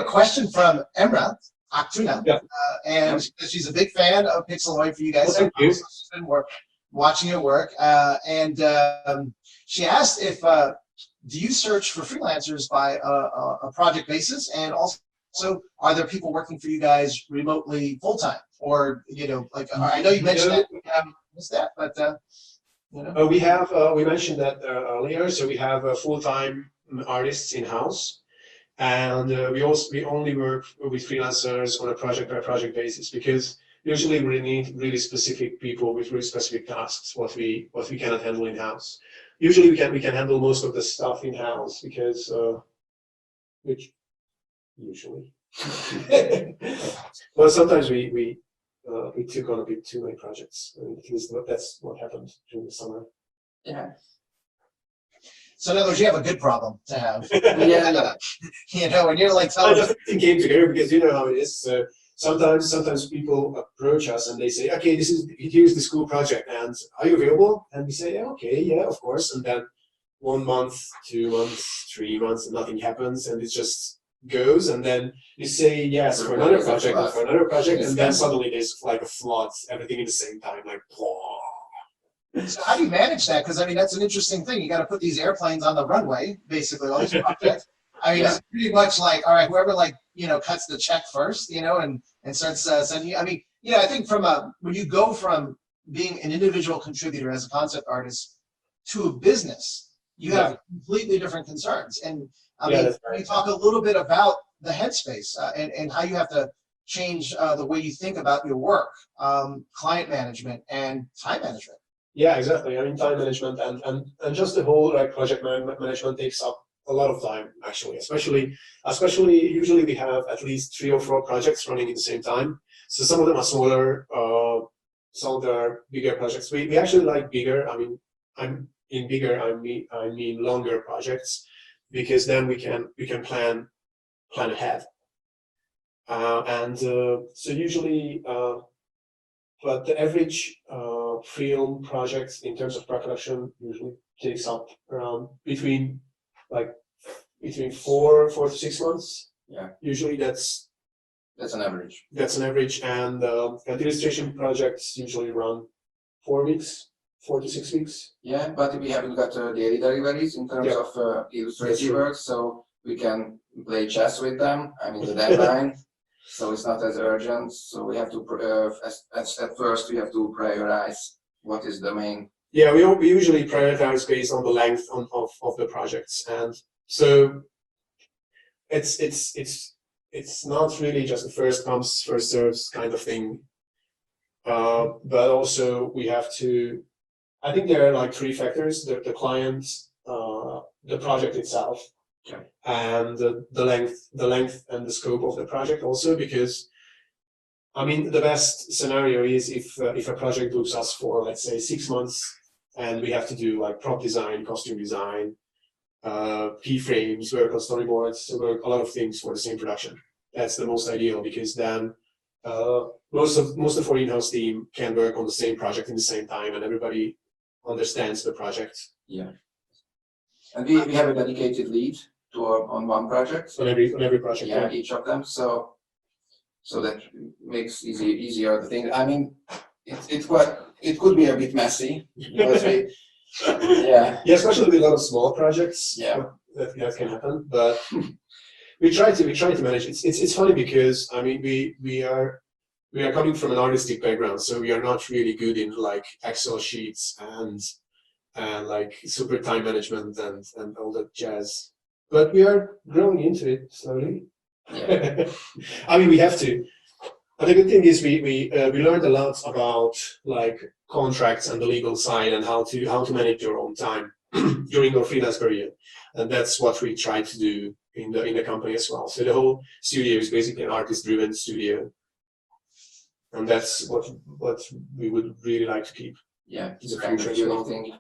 a question from Emra Aktuna, Yeah. and she's a big fan of Pixoloid for you guys. Well, thank you. So she's been watching your work, and she asked if do you search for freelancers by a project basis, and also are there people working for you guys remotely full time, or like I know you mentioned that, missed that, but we mentioned that earlier. So we have full-time artists in house. And we only work with freelancers on a project-by-project basis, because usually we need really specific people with really specific tasks, what we cannot handle in house. Usually we can handle most of the stuff in house, because which usually, well, sometimes we took on a bit too many projects, and at least that's what happened during the summer. Yeah. so in other words, you have a good problem to have. Yeah. And you're like I telling just came together because you know how it is. Sometimes people approach us and they say, okay, here's the school project, and are you available? And we say, yeah, okay, yeah, of course. And then 1 month, 2 months, 3 months, and nothing happens, and it just goes. And then you say yes for another project and for another project, and then suddenly there's like a flood, everything at the same time, like blah. So how do you manage that? Because I mean, that's an interesting thing. You got to put these airplanes on the runway, basically, all these projects. I mean, it's pretty much like, all right, whoever cuts the check first, and starts sending you. I mean, I think when you go from being an individual contributor as a concept artist to a business, you have completely different concerns. And I mean, can you talk a little bit about the headspace and how you have to change the way you think about your work, client management, and time management? Yeah, exactly. I mean, time management and just the whole project management takes up a lot of time, actually. Especially usually we have at least 3 or 4 projects running at the same time. So some of them are smaller, some of them are bigger projects. We actually like bigger. I mean, I mean longer projects, because then we can plan ahead. So usually, but the average film projects in terms of production usually takes up around between 4 to 6 months. Yeah. Usually that's an average. That's an average, and illustration projects usually run 4 weeks, 4 to 6 weeks. Yeah, but we haven't got daily deliveries in terms of illustrative work, so we can play chess with them. I mean, the deadline. So it's not as urgent. So we have to, at first, we have to prioritize what is the main. Yeah, we usually prioritize based on the length of the projects, and so it's not really just the first comes first serves kind of thing, but also we have to. I think there are like 3 factors: the client, the project itself. Okay. And the length and the scope of the project also, because I mean the best scenario is if a project books us for, let's say, 6 months, and we have to do like prop design, costume design, keyframes, work on storyboards, work a lot of things for the same production. That's the most ideal, because then most of our in-house team can work on the same project in the same time, and everybody understands the project. Yeah. And we have a dedicated lead on one project. On every project. Yeah, each of them. So that makes easier the thing. I mean, it could be a bit messy because yeah, especially with a lot of small projects. Yeah, that can happen. But we try to manage. It's funny because I mean we are coming from an artistic background, so we are not really good in like Excel sheets and like super time management and all that jazz, but we are growing into it slowly. Yeah. I mean, we have to. But the good thing is we learned a lot about like contracts and the legal side, and how to manage your own time during our freelance period, and that's what we try to do in the company as well. So the whole studio is basically an artist-driven studio, and that's what we would really like to keep. Yeah, it's a future as well. Thing.